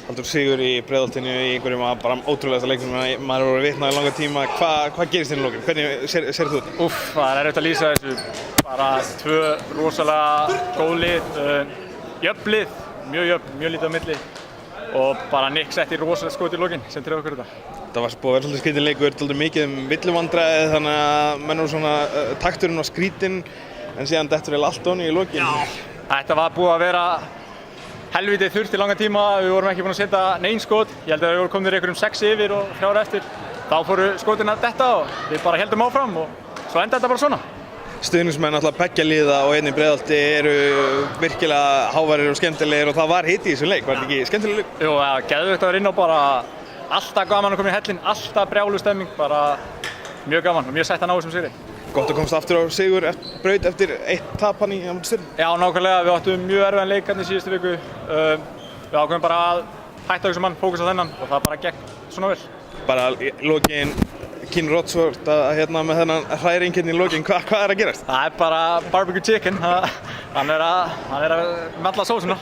Halldór sigur í Breiðholtinu í einhverjum bara ótrúlegasta leiknum maður voru vitnað í langa tíma. Hvað gerist inn í lokin? Hvernig sér þú þetta? Það er erfitt að lýsa þessu. Bara tvö rosalega góð lið, jöfn lið, mjög jöfn, mjög lítið á milli og bara Nick setti rosalega skot í lokin sem tryggði okkur þetta. Það var búið að vera svolítið skrítinn leikur, svolítið mikið villuvandræði þannig að menn voru svona takturinn var skrítinn en síðan dettur allt onni í lokin. Já, þetta var búið að vera helvítið þurrt í langan tíma, við vorum ekki búin að setja nein skot. Ég held að við vorum komnir einhverjum 6 yfir og 3 eftir. Þá fóru skotin að detta og við bara héldum áfram og svo endaði þetta bara svona. Stuðningsmenn alltaf beggja liða og hérna í Breiðholti eru virkilega háværir og skemmtilegir og það var hiti í þessum leik, var þetta ekki skemmtilegur leikur? Jú, geðveikt að vera inn á bara alltaf gaman að koma í hellinn, alltaf brjáluð stemming, bara mjög gaman og mjög sætt að ná þessum sigri. Gott að komast aftur á sigur braut eftir 1 tap hann í Stjörnunni. Já, nákvæmlega, við áttum mjög erfiðan leik hérna í síðustu viku. Við ákveðum bara að hætta þessum mann, fókusa á þennan og það bara gekk svona vel. Bara í lokin Kinn Rodsvort með þennan hræring hérna í lokin, hvað er að gerast? Það er bara barbecue chicken, hann er að mella sósuna.